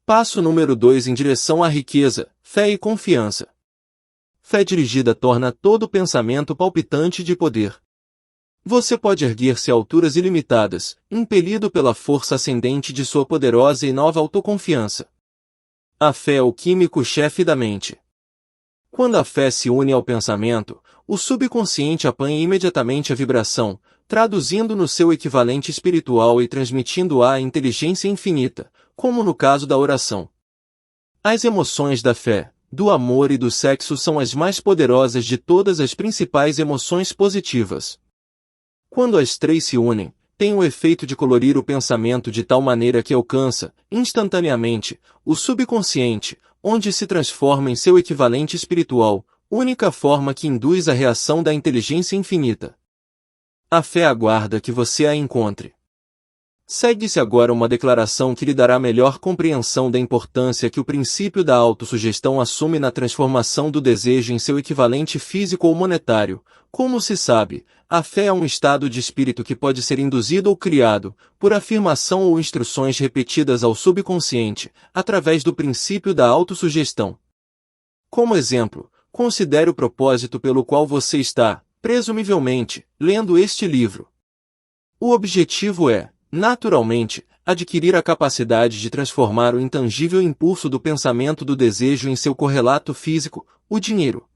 Passo número 2 em direção à riqueza, fé e confiança. Fé dirigida torna todo pensamento palpitante de poder. Você pode erguer-se a alturas ilimitadas, impelido pela força ascendente de sua poderosa e nova autoconfiança. A fé é o químico-chefe da mente. Quando a fé se une ao pensamento, o subconsciente apanha imediatamente a vibração, traduzindo no seu equivalente espiritual e transmitindo-a à inteligência infinita, como no caso da oração. As emoções da fé, do amor e do sexo são as mais poderosas de todas as principais emoções positivas. Quando as três se unem, tem o efeito de colorir o pensamento de tal maneira que alcança, instantaneamente, o subconsciente, onde se transforma em seu equivalente espiritual, única forma que induz a reação da inteligência infinita. A fé aguarda que você a encontre. Segue-se agora uma declaração que lhe dará melhor compreensão da importância que o princípio da autossugestão assume na transformação do desejo em seu equivalente físico ou monetário. Como se sabe, a fé é um estado de espírito que pode ser induzido ou criado, por afirmação ou instruções repetidas ao subconsciente, através do princípio da autossugestão. Como exemplo, considere o propósito pelo qual você está, presumivelmente, lendo este livro. O objetivo é, naturalmente, adquirir a capacidade de transformar o intangível impulso do pensamento do desejo em seu correlato físico, o dinheiro.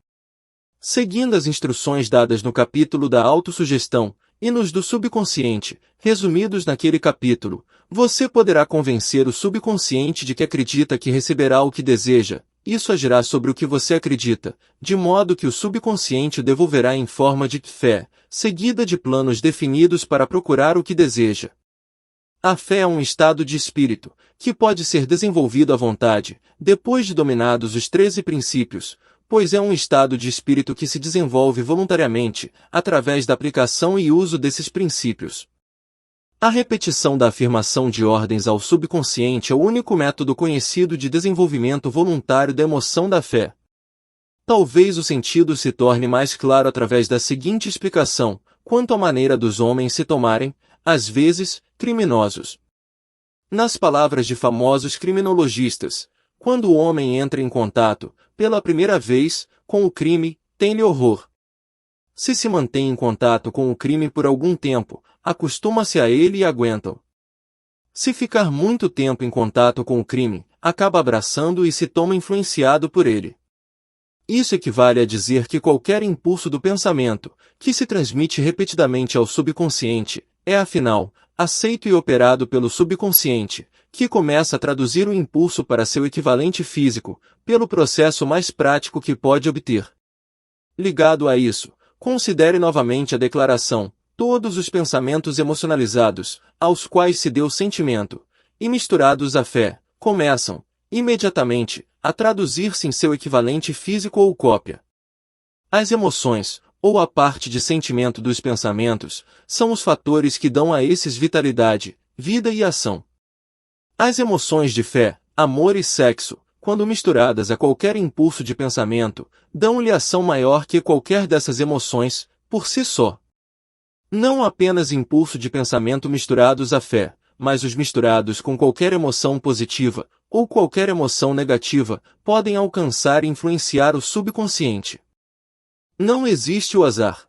Seguindo as instruções dadas no capítulo da autossugestão, e nos do subconsciente, resumidos naquele capítulo, você poderá convencer o subconsciente de que acredita que receberá o que deseja. Isso agirá sobre o que você acredita, de modo que o subconsciente o devolverá em forma de fé, seguida de planos definidos para procurar o que deseja. A fé é um estado de espírito, que pode ser desenvolvido à vontade, depois de dominados os 13 princípios, pois é um estado de espírito que se desenvolve voluntariamente, através da aplicação e uso desses princípios. A repetição da afirmação de ordens ao subconsciente é o único método conhecido de desenvolvimento voluntário da emoção da fé. Talvez o sentido se torne mais claro através da seguinte explicação, quanto à maneira dos homens se tomarem, às vezes, criminosos. Nas palavras de famosos criminologistas, quando o homem entra em contato, pela primeira vez, com o crime, tem-lhe horror. Se se mantém em contato com o crime por algum tempo, acostuma-se a ele e aguenta-o. Se ficar muito tempo em contato com o crime, acaba abraçando e se toma influenciado por ele. Isso equivale a dizer que qualquer impulso do pensamento, que se transmite repetidamente ao subconsciente, é afinal, aceito e operado pelo subconsciente, que começa a traduzir o impulso para seu equivalente físico, pelo processo mais prático que pode obter. Ligado a isso, considere novamente a declaração, todos os pensamentos emocionalizados, aos quais se deu sentimento, e misturados à fé, começam, imediatamente, a traduzir-se em seu equivalente físico ou cópia. As emoções, ou a parte de sentimento dos pensamentos, são os fatores que dão a esses vitalidade, vida e ação. As emoções de fé, amor e sexo, quando misturadas a qualquer impulso de pensamento, dão-lhe ação maior que qualquer dessas emoções, por si só. Não apenas impulso de pensamento misturados à fé, mas os misturados com qualquer emoção positiva, ou qualquer emoção negativa, podem alcançar e influenciar o subconsciente. Não existe o azar.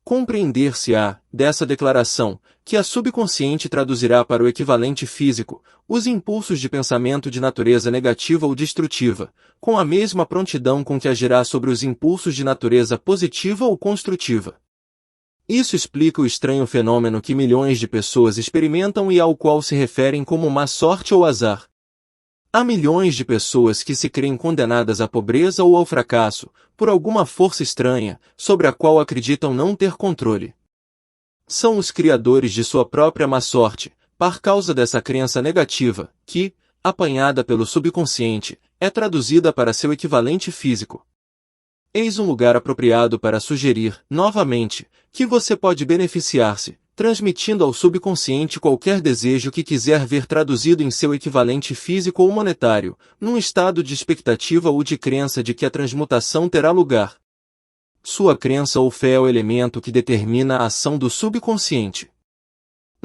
Compreender-se-á, dessa declaração, que a subconsciente traduzirá para o equivalente físico, os impulsos de pensamento de natureza negativa ou destrutiva, com a mesma prontidão com que agirá sobre os impulsos de natureza positiva ou construtiva. Isso explica o estranho fenômeno que milhões de pessoas experimentam e ao qual se referem como má sorte ou azar. Há milhões de pessoas que se creem condenadas à pobreza ou ao fracasso, por alguma força estranha, sobre a qual acreditam não ter controle. São os criadores de sua própria má sorte, por causa dessa crença negativa, que, apanhada pelo subconsciente, é traduzida para seu equivalente físico. Eis um lugar apropriado para sugerir, novamente, que você pode beneficiar-se, transmitindo ao subconsciente qualquer desejo que quiser ver traduzido em seu equivalente físico ou monetário, num estado de expectativa ou de crença de que a transmutação terá lugar. Sua crença ou fé é o elemento que determina a ação do subconsciente.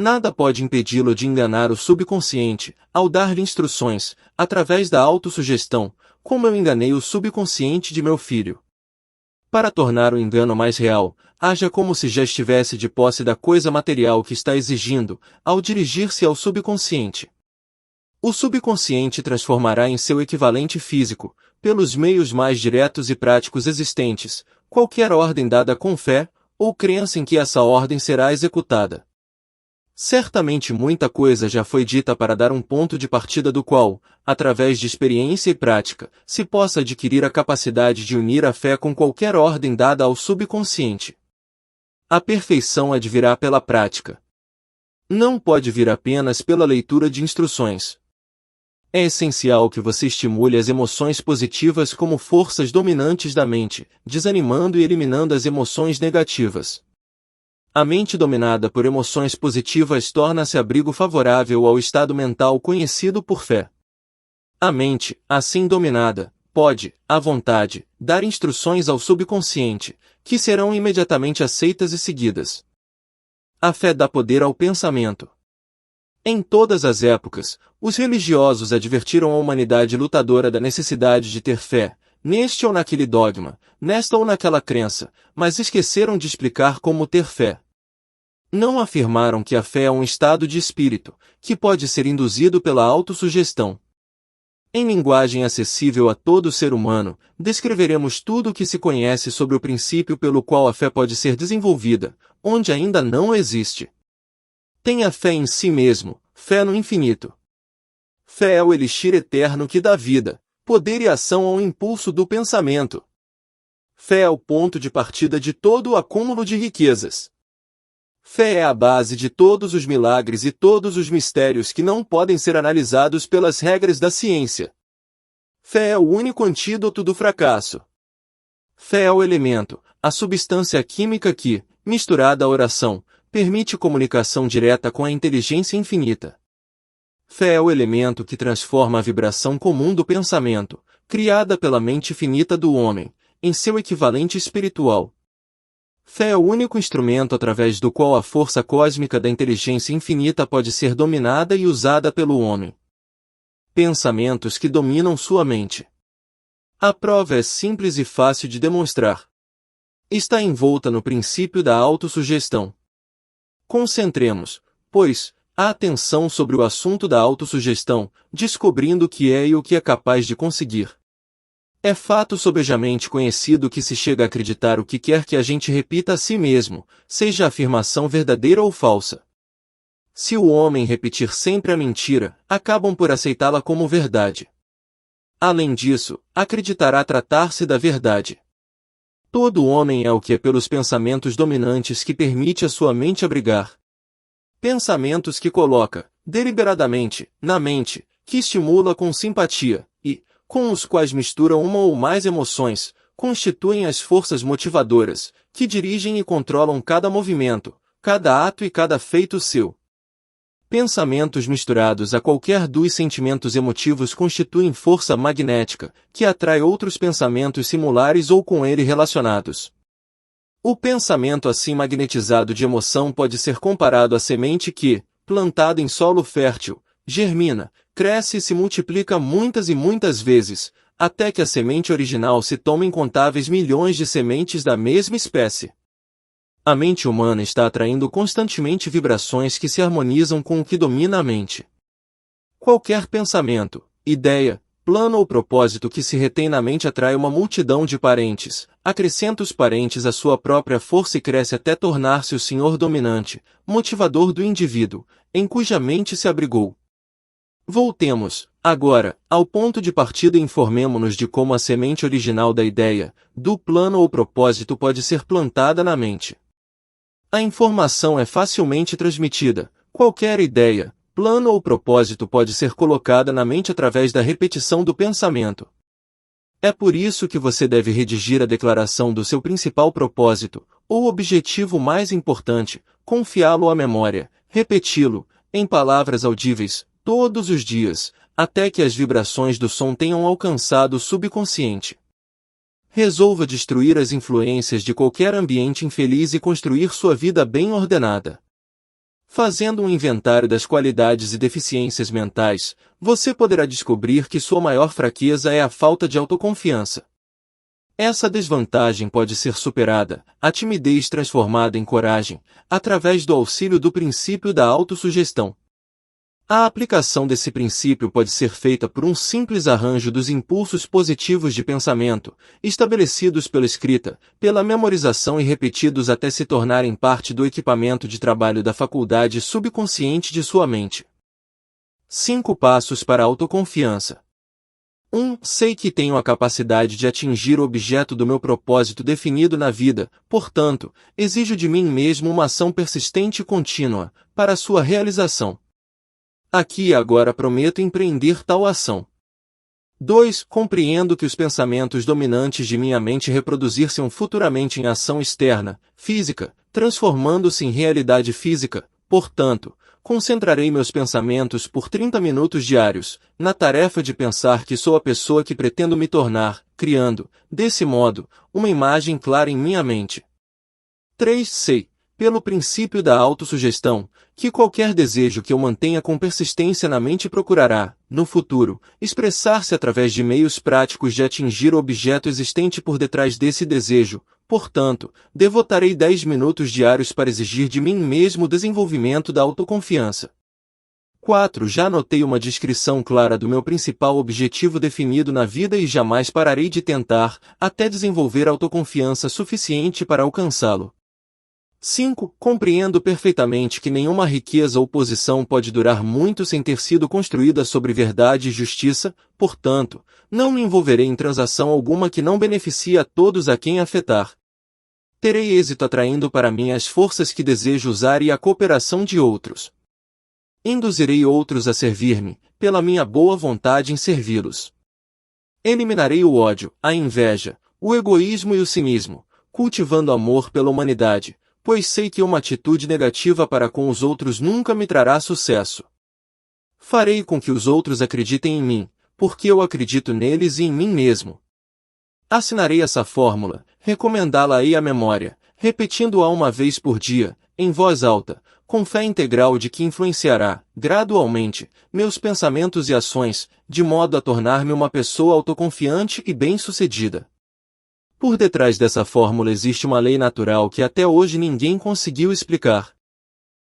Nada pode impedi-lo de enganar o subconsciente, ao dar-lhe instruções, através da autossugestão, como eu enganei o subconsciente de meu filho. Para tornar o engano mais real, haja como se já estivesse de posse da coisa material que está exigindo, ao dirigir-se ao subconsciente. O subconsciente transformará em seu equivalente físico, pelos meios mais diretos e práticos existentes, qualquer ordem dada com fé, ou crença em que essa ordem será executada. Certamente muita coisa já foi dita para dar um ponto de partida do qual, através de experiência e prática, se possa adquirir a capacidade de unir a fé com qualquer ordem dada ao subconsciente. A perfeição advirá pela prática. Não pode vir apenas pela leitura de instruções. É essencial que você estimule as emoções positivas como forças dominantes da mente, desanimando e eliminando as emoções negativas. A mente dominada por emoções positivas torna-se abrigo favorável ao estado mental conhecido por fé. A mente, assim dominada, pode, à vontade, dar instruções ao subconsciente, que serão imediatamente aceitas e seguidas. A fé dá poder ao pensamento. Em todas as épocas, os religiosos advertiram a humanidade lutadora da necessidade de ter fé, neste ou naquele dogma, nesta ou naquela crença, mas esqueceram de explicar como ter fé. Não afirmaram que a fé é um estado de espírito, que pode ser induzido pela autossugestão. Em linguagem acessível a todo ser humano, descreveremos tudo o que se conhece sobre o princípio pelo qual a fé pode ser desenvolvida, onde ainda não existe. Tenha fé em si mesmo, fé no infinito. Fé é o elixir eterno que dá vida, poder e ação ao impulso do pensamento. Fé é o ponto de partida de todo o acúmulo de riquezas. Fé é a base de todos os milagres e todos os mistérios que não podem ser analisados pelas regras da ciência. Fé é o único antídoto do fracasso. Fé é o elemento, a substância química que, misturada à oração, permite comunicação direta com a inteligência infinita. Fé é o elemento que transforma a vibração comum do pensamento, criada pela mente finita do homem, em seu equivalente espiritual. Fé é o único instrumento através do qual a força cósmica da inteligência infinita pode ser dominada e usada pelo homem. Pensamentos que dominam sua mente. A prova é simples e fácil de demonstrar. Está envolta no princípio da autossugestão. Concentremos, pois, a atenção sobre o assunto da autossugestão, descobrindo o que é e o que é capaz de conseguir. É fato sobejamente conhecido que se chega a acreditar o que quer que a gente repita a si mesmo, seja a afirmação verdadeira ou falsa. Se o homem repetir sempre a mentira, acabam por aceitá-la como verdade. Além disso, acreditará tratar-se da verdade. Todo homem é o que é pelos pensamentos dominantes que permite a sua mente abrigar. Pensamentos que coloca, deliberadamente, na mente, que estimula com simpatia, e, com os quais mistura uma ou mais emoções, constituem as forças motivadoras, que dirigem e controlam cada movimento, cada ato e cada feito seu. Pensamentos misturados a qualquer dos sentimentos emotivos constituem força magnética, que atrai outros pensamentos similares ou com ele relacionados. O pensamento assim magnetizado de emoção pode ser comparado à semente que, plantada em solo fértil, germina, cresce e se multiplica muitas e muitas vezes, até que a semente original se toma incontáveis milhões de sementes da mesma espécie. A mente humana está atraindo constantemente vibrações que se harmonizam com o que domina a mente. Qualquer pensamento, ideia, plano ou propósito que se retém na mente atrai uma multidão de parentes, acrescenta os parentes à sua própria força e cresce até tornar-se o senhor dominante, motivador do indivíduo, em cuja mente se abrigou. Voltemos, agora, ao ponto de partida e informemo-nos de como a semente original da ideia, do plano ou propósito pode ser plantada na mente. A informação é facilmente transmitida. Qualquer ideia, plano ou propósito pode ser colocada na mente através da repetição do pensamento. É por isso que você deve redigir a declaração do seu principal propósito, ou objetivo mais importante, confiá-lo à memória, repeti-lo, em palavras audíveis, todos os dias, até que as vibrações do som tenham alcançado o subconsciente. Resolva destruir as influências de qualquer ambiente infeliz e construir sua vida bem ordenada. Fazendo um inventário das qualidades e deficiências mentais, você poderá descobrir que sua maior fraqueza é a falta de autoconfiança. Essa desvantagem pode ser superada, a timidez transformada em coragem, através do auxílio do princípio da autossugestão. A aplicação desse princípio pode ser feita por um simples arranjo dos impulsos positivos de pensamento, estabelecidos pela escrita, pela memorização e repetidos até se tornarem parte do equipamento de trabalho da faculdade subconsciente de sua mente. 5 passos para a autoconfiança. 1. Sei que tenho a capacidade de atingir o objeto do meu propósito definido na vida, portanto, exijo de mim mesmo uma ação persistente e contínua, para sua realização. Aqui e agora prometo empreender tal ação. 2. Compreendo que os pensamentos dominantes de minha mente reproduzir-se-ão futuramente em ação externa, física, transformando-se em realidade física, portanto, concentrarei meus pensamentos por 30 minutos diários, na tarefa de pensar que sou a pessoa que pretendo me tornar, criando, desse modo, uma imagem clara em minha mente. 3. Sei, pelo princípio da autossugestão, que qualquer desejo que eu mantenha com persistência na mente procurará, no futuro, expressar-se através de meios práticos de atingir o objeto existente por detrás desse desejo. Portanto, devotarei 10 minutos diários para exigir de mim mesmo o desenvolvimento da autoconfiança. 4. Já anotei uma descrição clara do meu principal objetivo definido na vida e jamais pararei de tentar, até desenvolver autoconfiança suficiente para alcançá-lo. 5. Compreendo perfeitamente que nenhuma riqueza ou posição pode durar muito sem ter sido construída sobre verdade e justiça, portanto, não me envolverei em transação alguma que não beneficie a todos a quem afetar. Terei êxito atraindo para mim as forças que desejo usar e a cooperação de outros. Induzirei outros a servir-me, pela minha boa vontade em servi-los. Eliminarei o ódio, a inveja, o egoísmo e o cinismo, cultivando amor pela humanidade, pois sei que uma atitude negativa para com os outros nunca me trará sucesso. Farei com que os outros acreditem em mim, porque eu acredito neles e em mim mesmo. Assinarei essa fórmula, recomendá-la-ei à memória, repetindo-a uma vez por dia, em voz alta, com fé integral de que influenciará, gradualmente, meus pensamentos e ações, de modo a tornar-me uma pessoa autoconfiante e bem-sucedida. Por detrás dessa fórmula existe uma lei natural que até hoje ninguém conseguiu explicar.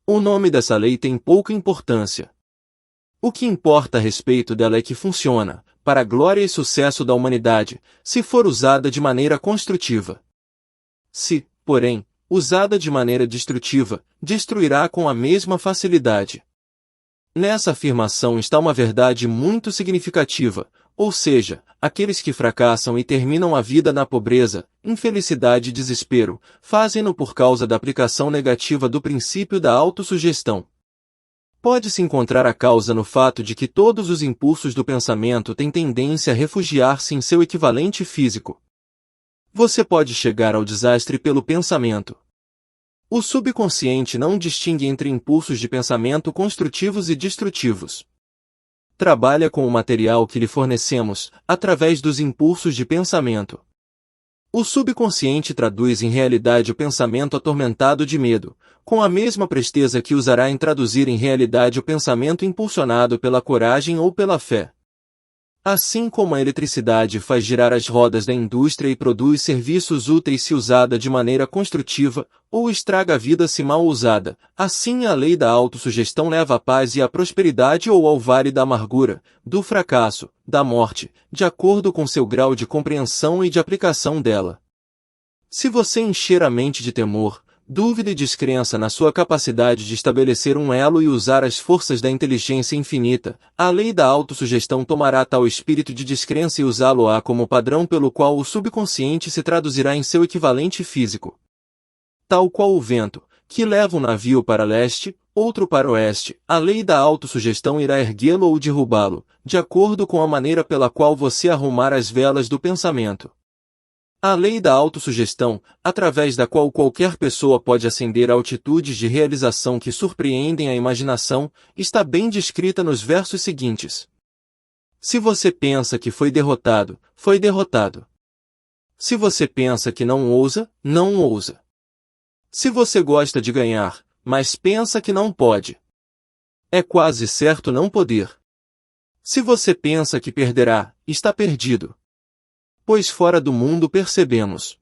O nome dessa lei tem pouca importância. O que importa a respeito dela é que funciona, para a glória e sucesso da humanidade, se for usada de maneira construtiva. Se, porém, usada de maneira destrutiva, destruirá com a mesma facilidade. Nessa afirmação está uma verdade muito significativa, ou seja, aqueles que fracassam e terminam a vida na pobreza, infelicidade e desespero, fazem-no por causa da aplicação negativa do princípio da autossugestão. Pode-se encontrar a causa no fato de que todos os impulsos do pensamento têm tendência a refugiar-se em seu equivalente físico. Você pode chegar ao desastre pelo pensamento. O subconsciente não distingue entre impulsos de pensamento construtivos e destrutivos. Trabalha com o material que lhe fornecemos, através dos impulsos de pensamento. O subconsciente traduz em realidade o pensamento atormentado de medo, com a mesma presteza que usará em traduzir em realidade o pensamento impulsionado pela coragem ou pela fé. Assim como a eletricidade faz girar as rodas da indústria e produz serviços úteis se usada de maneira construtiva, ou estraga a vida se mal usada, assim a lei da autossugestão leva à paz e à prosperidade ou ao vale da amargura, do fracasso, da morte, de acordo com seu grau de compreensão e de aplicação dela. Se você encher a mente de temor, dúvida e descrença na sua capacidade de estabelecer um elo e usar as forças da inteligência infinita, a lei da autossugestão tomará tal espírito de descrença e usá-lo-á como padrão pelo qual o subconsciente se traduzirá em seu equivalente físico. Tal qual o vento, que leva um navio para leste, outro para oeste, a lei da autossugestão irá erguê-lo ou derrubá-lo, de acordo com a maneira pela qual você arrumar as velas do pensamento. A lei da autossugestão, através da qual qualquer pessoa pode ascender a altitudes de realização que surpreendem a imaginação, está bem descrita nos versos seguintes. Se você pensa que foi derrotado, foi derrotado. Se você pensa que não ousa, não ousa. Se você gosta de ganhar, mas pensa que não pode. É quase certo não poder. Se você pensa que perderá, está perdido. Pois fora do mundo percebemos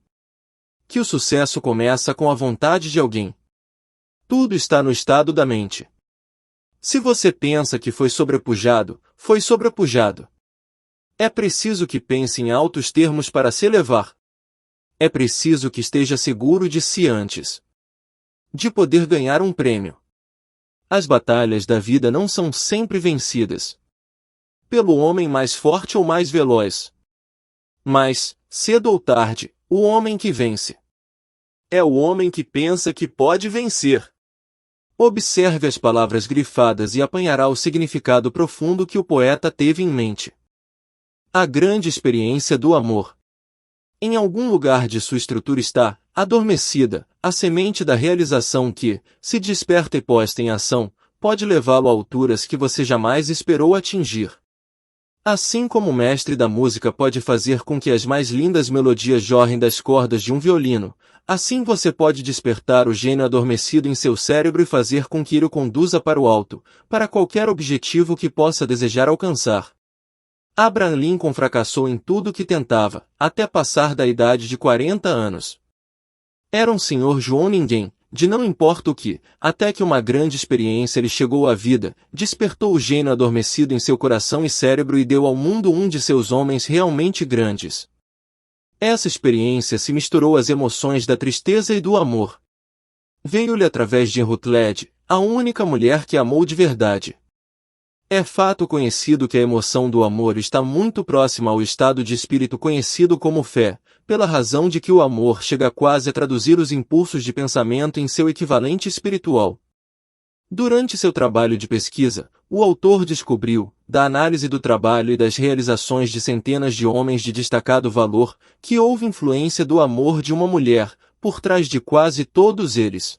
que o sucesso começa com a vontade de alguém. Tudo está no estado da mente. Se você pensa que foi sobrepujado, foi sobrepujado. É preciso que pense em altos termos para se elevar. É preciso que esteja seguro de si antes de poder ganhar um prêmio. As batalhas da vida não são sempre vencidas pelo homem mais forte ou mais veloz. Mas, cedo ou tarde, o homem que vence é o homem que pensa que pode vencer. Observe as palavras grifadas e apanhará o significado profundo que o poeta teve em mente. A grande experiência do amor. Em algum lugar de sua estrutura está, adormecida, a semente da realização que, se desperta e posta em ação, pode levá-lo a alturas que você jamais esperou atingir. Assim como o mestre da música pode fazer com que as mais lindas melodias jorrem das cordas de um violino, assim você pode despertar o gênio adormecido em seu cérebro e fazer com que ele o conduza para o alto, para qualquer objetivo que possa desejar alcançar. Abraham Lincoln fracassou em tudo que tentava, até passar da idade de 40 anos. Era um senhor João ninguém, de não importa o que, até que uma grande experiência lhe chegou à vida, despertou o gênio adormecido em seu coração e cérebro e deu ao mundo um de seus homens realmente grandes. Essa experiência se misturou às emoções da tristeza e do amor. Veio-lhe através de Rutledge, a única mulher que amou de verdade. É fato conhecido que a emoção do amor está muito próxima ao estado de espírito conhecido como fé, pela razão de que o amor chega quase a traduzir os impulsos de pensamento em seu equivalente espiritual. Durante seu trabalho de pesquisa, o autor descobriu, da análise do trabalho e das realizações de centenas de homens de destacado valor, que houve influência do amor de uma mulher, por trás de quase todos eles.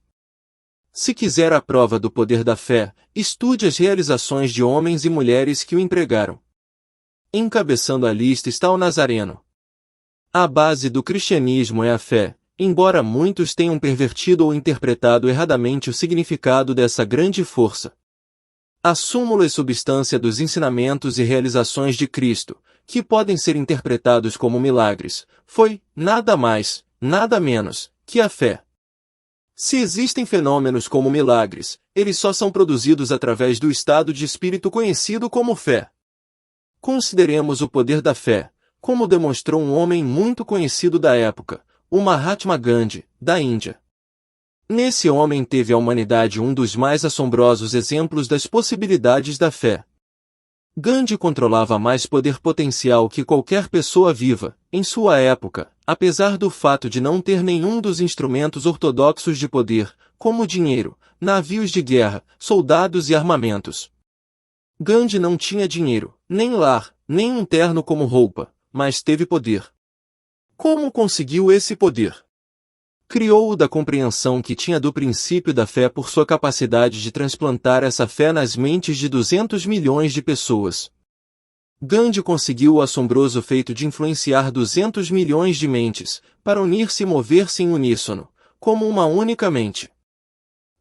Se quiser a prova do poder da fé, estude as realizações de homens e mulheres que o empregaram. Encabeçando a lista está o Nazareno. A base do cristianismo é a fé, embora muitos tenham pervertido ou interpretado erradamente o significado dessa grande força. A súmula e substância dos ensinamentos e realizações de Cristo, que podem ser interpretados como milagres, foi, nada mais, nada menos, que a fé. Se existem fenômenos como milagres, eles só são produzidos através do estado de espírito conhecido como fé. Consideremos o poder da fé, como demonstrou um homem muito conhecido da época, o Mahatma Gandhi, da Índia. Nesse homem teve a humanidade um dos mais assombrosos exemplos das possibilidades da fé. Gandhi controlava mais poder potencial que qualquer pessoa viva, em sua época, apesar do fato de não ter nenhum dos instrumentos ortodoxos de poder, como dinheiro, navios de guerra, soldados e armamentos. Gandhi não tinha dinheiro, nem lar, nem um terno como roupa, mas teve poder. Como conseguiu esse poder? Criou-o da compreensão que tinha do princípio da fé por sua capacidade de transplantar essa fé nas mentes de 200 milhões de pessoas. Gandhi conseguiu o assombroso feito de influenciar 200 milhões de mentes, para unir-se e mover-se em uníssono, como uma única mente.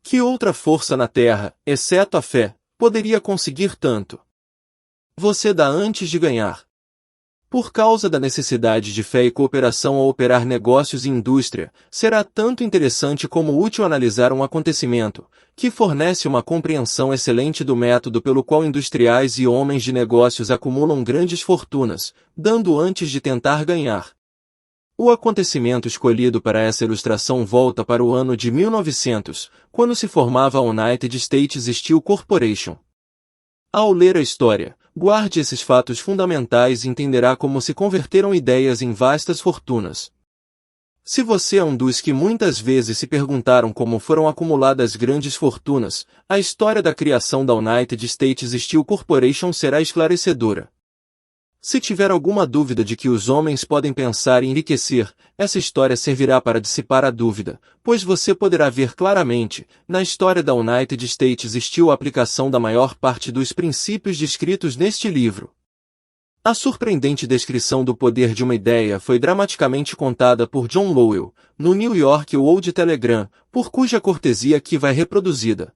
Que outra força na Terra, exceto a fé, poderia conseguir tanto? Você dá antes de ganhar. Por causa da necessidade de fé e cooperação ao operar negócios e indústria, será tanto interessante como útil analisar um acontecimento, que fornece uma compreensão excelente do método pelo qual industriais e homens de negócios acumulam grandes fortunas, dando antes de tentar ganhar. O acontecimento escolhido para essa ilustração volta para o ano de 1900, quando se formava a United States Steel Corporation. Ao ler a história, guarde esses fatos fundamentais e entenderá como se converteram ideias em vastas fortunas. Se você é um dos que muitas vezes se perguntaram como foram acumuladas grandes fortunas, a história da criação da United States Steel Corporation será esclarecedora. Se tiver alguma dúvida de que os homens podem pensar em enriquecer, essa história servirá para dissipar a dúvida, pois você poderá ver claramente, na história da United States Steel a aplicação da maior parte dos princípios descritos neste livro. A surpreendente descrição do poder de uma ideia foi dramaticamente contada por John Lowell, no New York World Telegram, por cuja cortesia aqui vai reproduzida.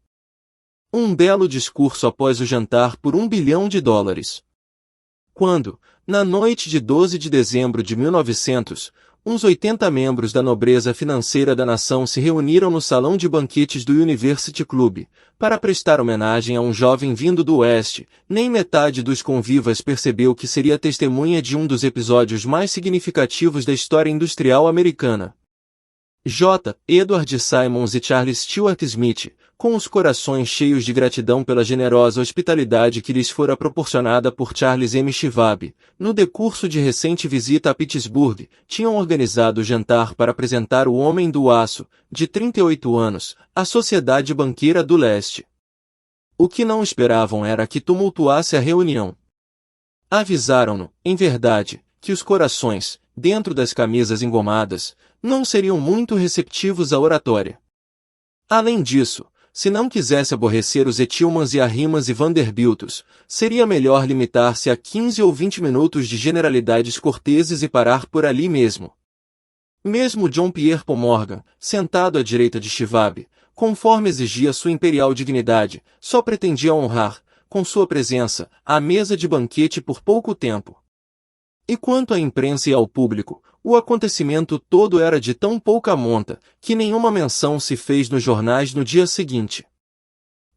Um belo discurso após o jantar por $1 bilhão. Quando, na noite de 12 de dezembro de 1900, uns 80 membros da nobreza financeira da nação se reuniram no salão de banquetes do University Club, para prestar homenagem a um jovem vindo do Oeste, nem metade dos convivas percebeu que seria testemunha de um dos episódios mais significativos da história industrial americana. J. Edward Simons e Charles Stuart Smith, com os corações cheios de gratidão pela generosa hospitalidade que lhes fora proporcionada por Charles M. Schwab, no decurso de recente visita a Pittsburgh, tinham organizado o jantar para apresentar o Homem do Aço, de 38 anos, à Sociedade Banqueira do Leste. O que não esperavam era que tumultuasse a reunião. Avisaram-no, em verdade, que os corações, dentro das camisas engomadas, não seriam muito receptivos à oratória. Além disso, se não quisesse aborrecer os Etilmans e Arrimas e Vanderbiltos, seria melhor limitar-se a 15 ou 20 minutos de generalidades corteses e parar por ali mesmo. Mesmo John Pierre Morgan, sentado à direita de Schwab, conforme exigia sua imperial dignidade, só pretendia honrar, com sua presença, a mesa de banquete por pouco tempo. E quanto à imprensa e ao público, o acontecimento todo era de tão pouca monta, que nenhuma menção se fez nos jornais no dia seguinte.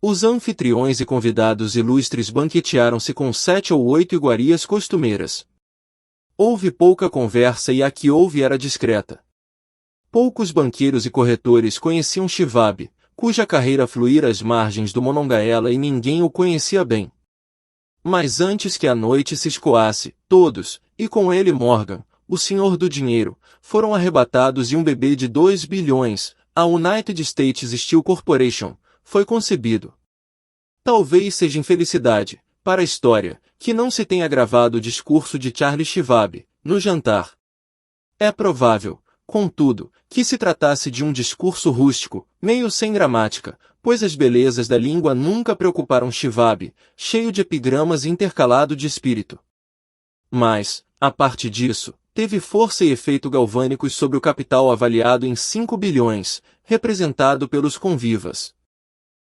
Os anfitriões e convidados ilustres banquetearam-se com 7 ou 8 iguarias costumeiras. Houve pouca conversa e a que houve era discreta. Poucos banqueiros e corretores conheciam Schwab, cuja carreira fluíra às margens do Monongahela e ninguém o conhecia bem. Mas antes que a noite se escoasse, todos, e com ele Morgan, o senhor do dinheiro, foram arrebatados e um bebê de 2 bilhões, a United States Steel Corporation, foi concebido. Talvez seja infelicidade, para a história, que não se tenha gravado o discurso de Charles Schwab, no jantar. É provável, contudo, que se tratasse de um discurso rústico, meio sem gramática, pois as belezas da língua nunca preocuparam Schwab, cheio de epigramas e intercalado de espírito. Mas, a parte disso, teve força e efeito galvânicos sobre o capital avaliado em 5 bilhões, representado pelos convivas.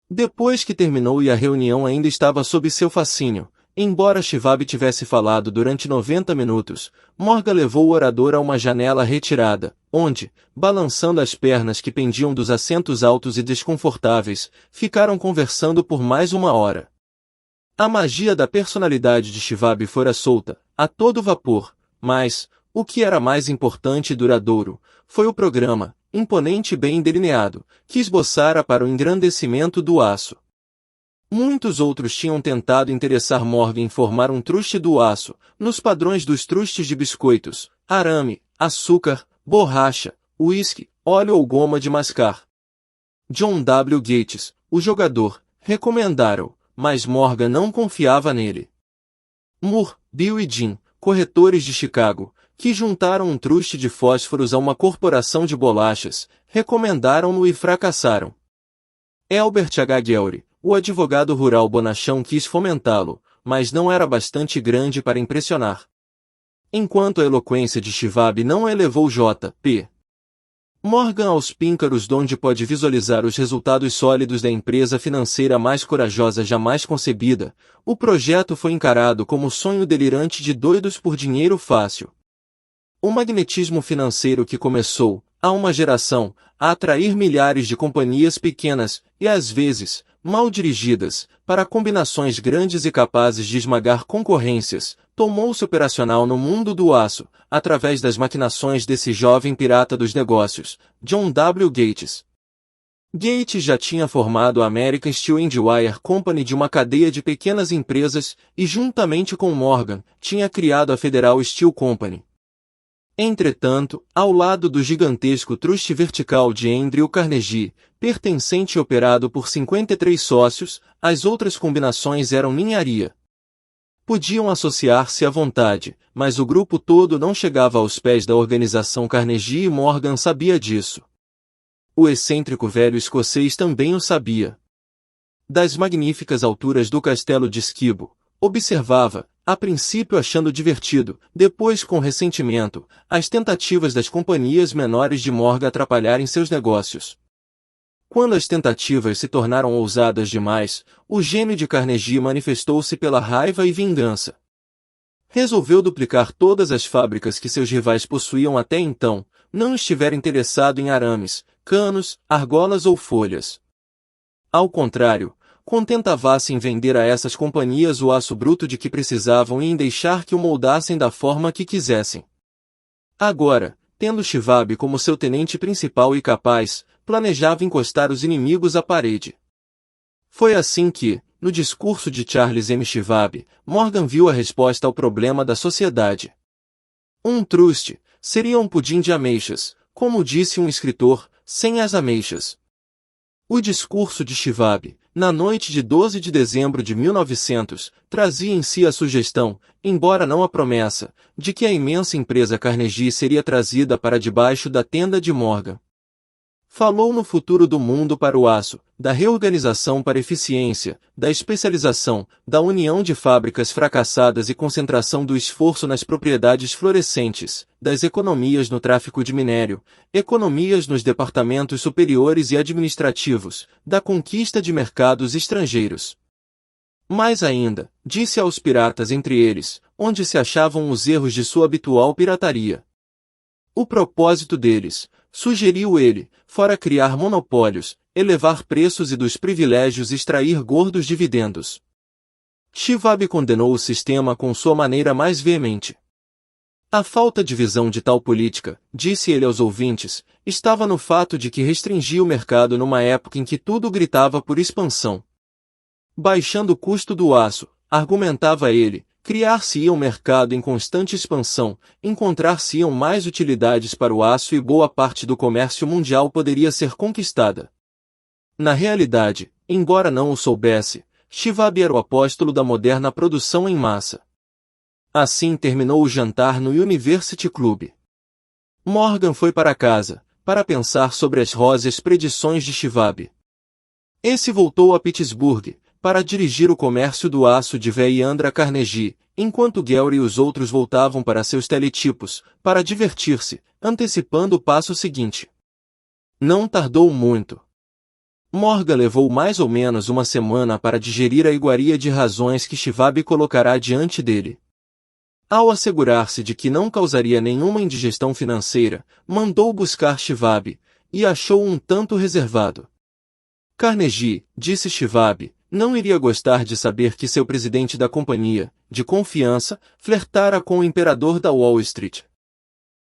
Depois que terminou e a reunião ainda estava sob seu fascínio, embora Schwab tivesse falado durante 90 minutos, Morgan levou o orador a uma janela retirada, onde, balançando as pernas que pendiam dos assentos altos e desconfortáveis, ficaram conversando por mais 1 hora. A magia da personalidade de Schwab fora solta, a todo vapor, mas, o que era mais importante e duradouro, foi o programa, imponente e bem delineado, que esboçara para o engrandecimento do aço. Muitos outros tinham tentado interessar Morgan em formar um truste do aço, nos padrões dos trustes de biscoitos, arame, açúcar, borracha, uísque, óleo ou goma de mascar. John W. Gates, o jogador, recomendaram, mas Morgan não confiava nele. Moore, Bill e Jim, corretores de Chicago, que juntaram um truste de fósforos a uma corporação de bolachas, recomendaram-no e fracassaram. Albert H. Gehry, o advogado rural bonachão quis fomentá-lo, mas não era bastante grande para impressionar. Enquanto a eloquência de Schwab não elevou J.P. Morgan aos píncaros donde pode visualizar os resultados sólidos da empresa financeira mais corajosa jamais concebida, o projeto foi encarado como o sonho delirante de doidos por dinheiro fácil. O magnetismo financeiro que começou, há uma geração, a atrair milhares de companhias pequenas, e às vezes, mal dirigidas, para combinações grandes e capazes de esmagar concorrências, tomou-se operacional no mundo do aço, através das maquinações desse jovem pirata dos negócios, John W. Gates. Gates já tinha formado a American Steel and Wire Company de uma cadeia de pequenas empresas e, juntamente com Morgan, tinha criado a Federal Steel Company. Entretanto, ao lado do gigantesco truste vertical de Andrew Carnegie, pertencente e operado por 53 sócios, as outras combinações eram ninharia. Podiam associar-se à vontade, mas o grupo todo não chegava aos pés da organização Carnegie e Morgan sabia disso. O excêntrico velho escocês também o sabia. Das magníficas alturas do castelo de Skibo, observava, a princípio achando divertido, depois com ressentimento, as tentativas das companhias menores de Morgan atrapalharem seus negócios. Quando as tentativas se tornaram ousadas demais, o gênio de Carnegie manifestou-se pela raiva e vingança. Resolveu duplicar todas as fábricas que seus rivais possuíam até então, não estiver interessado em arames, canos, argolas ou folhas. Ao contrário, contentava-se em vender a essas companhias o aço bruto de que precisavam e em deixar que o moldassem da forma que quisessem. Agora, tendo Schwab como seu tenente principal e capaz, planejava encostar os inimigos à parede. Foi assim que, no discurso de Charles M. Schwab, Morgan viu a resposta ao problema da sociedade. Um trust seria um pudim de ameixas, como disse um escritor, sem as ameixas. O discurso de Schwab, na noite de 12 de dezembro de 1900, trazia em si a sugestão, embora não a promessa, de que a imensa empresa Carnegie seria trazida para debaixo da tenda de Morgan. Falou no futuro do mundo para o aço, da reorganização para eficiência, da especialização, da união de fábricas fracassadas e concentração do esforço nas propriedades florescentes, das economias no tráfico de minério, economias nos departamentos superiores e administrativos, da conquista de mercados estrangeiros. Mais ainda, disse aos piratas entre eles, onde se achavam os erros de sua habitual pirataria. O propósito deles, sugeriu ele, fora criar monopólios, elevar preços e dos privilégios extrair gordos dividendos. Schwab condenou o sistema com sua maneira mais veemente. A falta de visão de tal política, disse ele aos ouvintes, estava no fato de que restringia o mercado numa época em que tudo gritava por expansão. Baixando o custo do aço, argumentava ele, criar-se-ia um mercado em constante expansão, encontrar-se-iam mais utilidades para o aço e boa parte do comércio mundial poderia ser conquistada. Na realidade, embora não o soubesse, Schwab era o apóstolo da moderna produção em massa. Assim terminou o jantar no University Club. Morgan foi para casa, para pensar sobre as róseas predições de Schwab. Esse voltou a Pittsburgh, para dirigir o comércio do aço de V. e Andra Carnegie, enquanto Gary e os outros voltavam para seus teletipos, para divertir-se, antecipando o passo seguinte. Não tardou muito. Morgan levou mais ou menos uma semana para digerir a iguaria de razões que Schwab colocará diante dele. Ao assegurar-se de que não causaria nenhuma indigestão financeira, mandou buscar Schwab, e achou um tanto reservado. Carnegie, disse Schwab, não iria gostar de saber que seu presidente da companhia, de confiança, flertara com o imperador da Wall Street.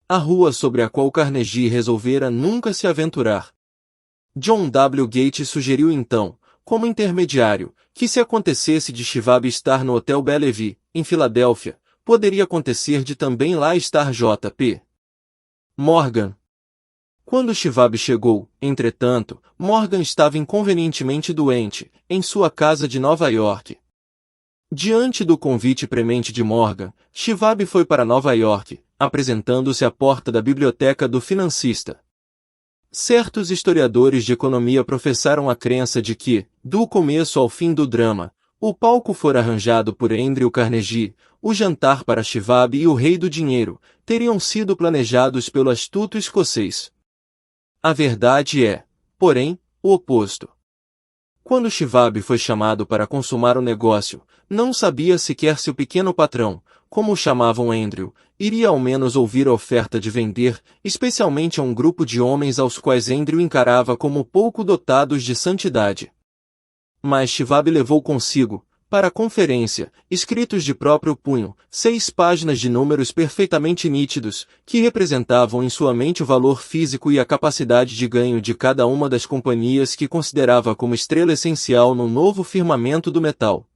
A rua sobre a qual Carnegie resolvera nunca se aventurar. John W. Gates sugeriu então, como intermediário, que se acontecesse de Schwab estar no Hotel Bellevue, em Filadélfia, poderia acontecer de também lá estar J.P. Morgan. Quando Schwab chegou, entretanto, Morgan estava inconvenientemente doente, em sua casa de Nova York. Diante do convite premente de Morgan, Schwab foi para Nova York, apresentando-se à porta da biblioteca do financista. Certos historiadores de economia professaram a crença de que, do começo ao fim do drama, o palco fora arranjado por Andrew Carnegie, o jantar para Schwab e o rei do dinheiro, teriam sido planejados pelo astuto escocês. A verdade é, porém, o oposto. Quando Schwab foi chamado para consumar o negócio, não sabia sequer se o pequeno patrão, como o chamavam Andrew, iria ao menos ouvir a oferta de vender, especialmente a um grupo de homens aos quais Andrew encarava como pouco dotados de santidade. Mas Schwab levou consigo, para a conferência, escritos de próprio punho, 6 páginas de números perfeitamente nítidos, que representavam em sua mente o valor físico e a capacidade de ganho de cada uma das companhias que considerava como estrela essencial no novo firmamento do metal.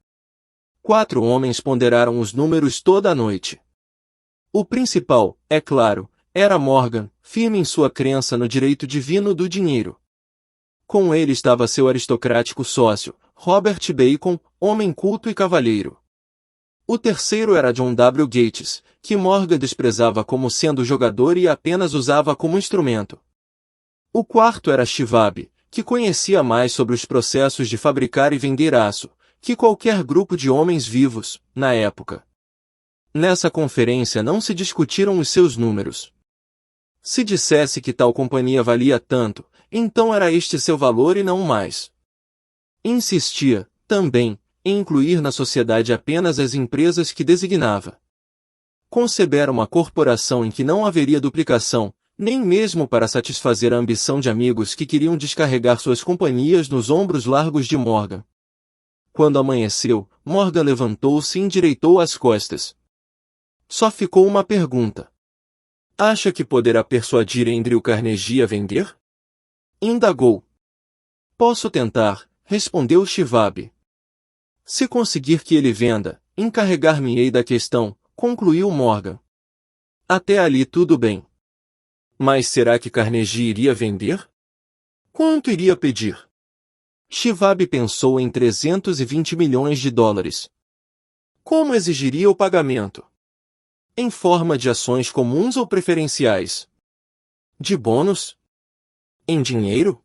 4 homens ponderaram os números toda a noite. O principal, é claro, era Morgan, firme em sua crença no direito divino do dinheiro. Com ele estava seu aristocrático sócio, Robert Bacon, homem culto e cavalheiro. O terceiro era John W. Gates, que Morgan desprezava como sendo jogador e apenas usava como instrumento. O quarto era Schwab, que conhecia mais sobre os processos de fabricar e vender aço, que qualquer grupo de homens vivos, na época. Nessa conferência não se discutiram os seus números. Se dissesse que tal companhia valia tanto, então era este seu valor e não mais. Insistia, também, em incluir na sociedade apenas as empresas que designava. Concebera uma corporação em que não haveria duplicação, nem mesmo para satisfazer a ambição de amigos que queriam descarregar suas companhias nos ombros largos de Morgan. Quando amanheceu, Morgan levantou-se e endireitou as costas. Só ficou uma pergunta. Acha que poderá persuadir Andrew Carnegie a vender? Indagou. Posso tentar, respondeu Schwab. Se conseguir que ele venda, encarregar-me-ei da questão, concluiu Morgan. Até ali tudo bem. Mas será que Carnegie iria vender? Quanto iria pedir? Schwab pensou em 320 milhões de dólares. Como exigiria o pagamento? Em forma de ações comuns ou preferenciais? De bônus? Em dinheiro?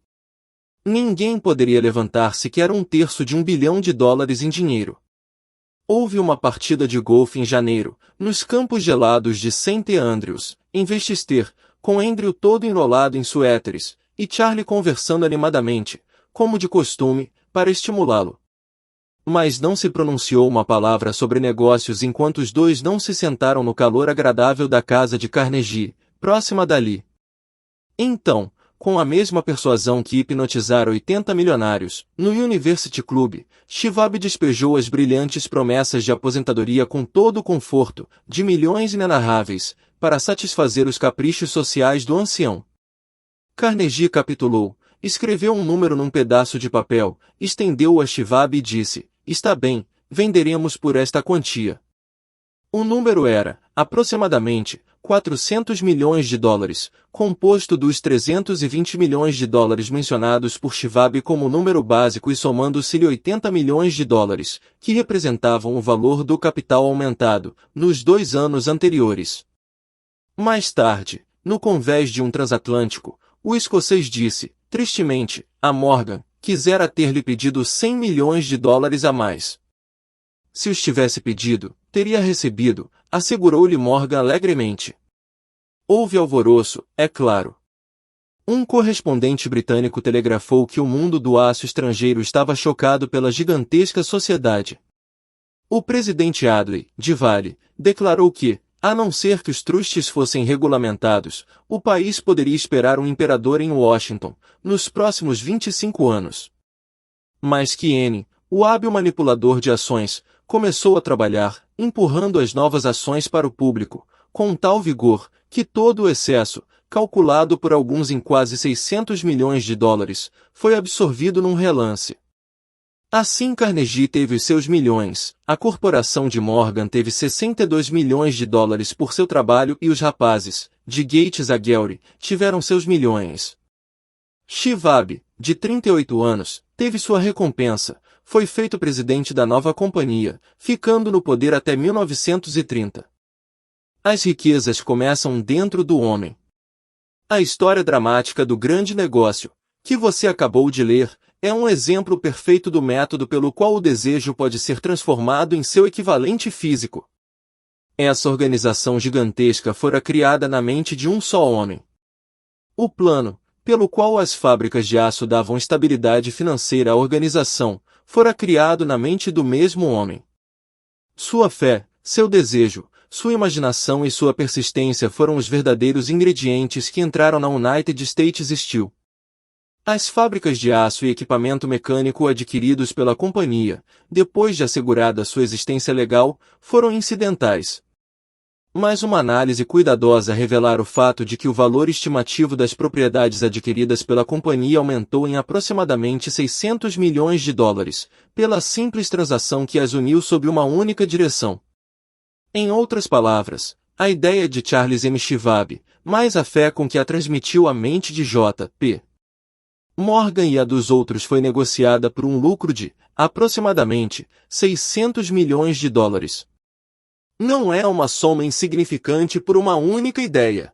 Ninguém poderia levantar sequer um terço de $1 bilhão em dinheiro. Houve uma partida de golfe em janeiro, nos campos gelados de St. Andrews, em Westchester, com Andrew todo enrolado em suéteres, e Charlie conversando animadamente, como de costume, para estimulá-lo. Mas não se pronunciou uma palavra sobre negócios enquanto os dois não se sentaram no calor agradável da casa de Carnegie, próxima dali. Então, com a mesma persuasão que hipnotizara 80 milionários, no University Club, Schwab despejou as brilhantes promessas de aposentadoria com todo o conforto, de milhões inenarráveis, para satisfazer os caprichos sociais do ancião. Carnegie capitulou, escreveu um número num pedaço de papel, estendeu-o a Schwab e disse, está bem, venderemos por esta quantia. O número era, aproximadamente, 400 milhões de dólares, composto dos 320 milhões de dólares mencionados por Schwab como número básico e somando-se-lhe 80 milhões de dólares, que representavam o valor do capital aumentado, nos 2 anos anteriores. Mais tarde, no convés de um transatlântico, o escocês disse, tristemente, a Morgan, quisera ter-lhe pedido 100 milhões de dólares a mais. Se os tivesse pedido, teria recebido, assegurou-lhe Morgan alegremente. Houve alvoroço, é claro. Um correspondente britânico telegrafou que o mundo do aço estrangeiro estava chocado pela gigantesca sociedade. O presidente Adlai, de Vale, declarou que, a não ser que os trustes fossem regulamentados, o país poderia esperar um imperador em Washington, nos próximos 25 anos. Mas que N, o hábil manipulador de ações, começou a trabalhar, empurrando as novas ações para o público, com tal vigor, que todo o excesso, calculado por alguns em quase 600 milhões de dólares, foi absorvido num relance. Assim Carnegie teve os seus milhões, a corporação de Morgan teve 62 milhões de dólares por seu trabalho e os rapazes, de Gates a Gehry, tiveram seus milhões. Schwab, de 38 anos, teve sua recompensa, foi feito presidente da nova companhia, ficando no poder até 1930. As riquezas começam dentro do homem. A história dramática do grande negócio, que você acabou de ler, é um exemplo perfeito do método pelo qual o desejo pode ser transformado em seu equivalente físico. Essa organização gigantesca fora criada na mente de um só homem. O plano, pelo qual as fábricas de aço davam estabilidade financeira à organização, fora criado na mente do mesmo homem. Sua fé, seu desejo, sua imaginação e sua persistência foram os verdadeiros ingredientes que entraram na United States Steel. As fábricas de aço e equipamento mecânico adquiridos pela companhia, depois de assegurada sua existência legal, foram incidentais. Mas uma análise cuidadosa revelara o fato de que o valor estimativo das propriedades adquiridas pela companhia aumentou em aproximadamente 600 milhões de dólares, pela simples transação que as uniu sob uma única direção. Em outras palavras, a ideia de Charles M. Schwab, mais a fé com que a transmitiu à mente de J. P. Morgan e a dos outros foi negociada por um lucro de, aproximadamente, 600 milhões de dólares. Não é uma soma insignificante por uma única ideia.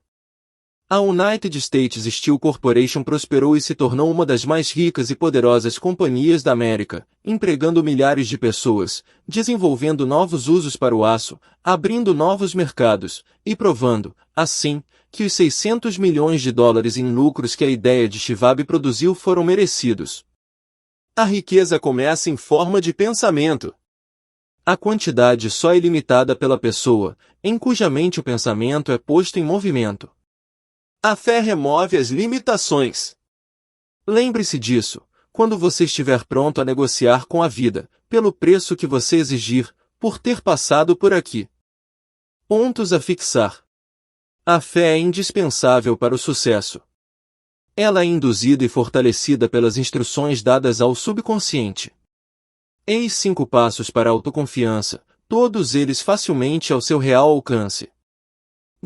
A United States Steel Corporation prosperou e se tornou uma das mais ricas e poderosas companhias da América, empregando milhares de pessoas, desenvolvendo novos usos para o aço, abrindo novos mercados, e provando, assim, que os 600 milhões de dólares em lucros que a ideia de Schwab produziu foram merecidos. A riqueza começa em forma de pensamento. A quantidade só é limitada pela pessoa, em cuja mente o pensamento é posto em movimento. A fé remove as limitações. Lembre-se disso, quando você estiver pronto a negociar com a vida, pelo preço que você exigir, por ter passado por aqui. Pontos a fixar. A fé é indispensável para o sucesso. Ela é induzida e fortalecida pelas instruções dadas ao subconsciente. Eis 5 passos para a autoconfiança, todos eles facilmente ao seu real alcance.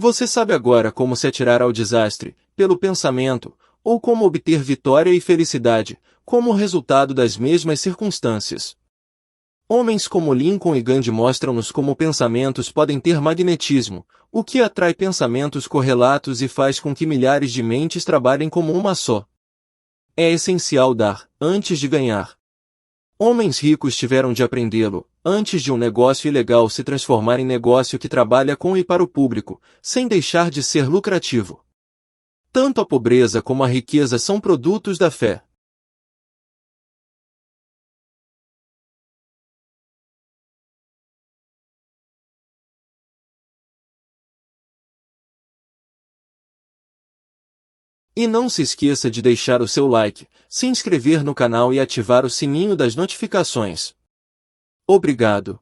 Você sabe agora como se atirar ao desastre, pelo pensamento, ou como obter vitória e felicidade, como resultado das mesmas circunstâncias. Homens como Lincoln e Gandhi mostram-nos como pensamentos podem ter magnetismo, o que atrai pensamentos correlatos e faz com que milhares de mentes trabalhem como uma só. É essencial dar, antes de ganhar. Homens ricos tiveram de aprendê-lo, antes de um negócio ilegal se transformar em negócio que trabalha com e para o público, sem deixar de ser lucrativo. Tanto a pobreza como a riqueza são produtos da fé. E não se esqueça de deixar o seu like, se inscrever no canal e ativar o sininho das notificações. Obrigado.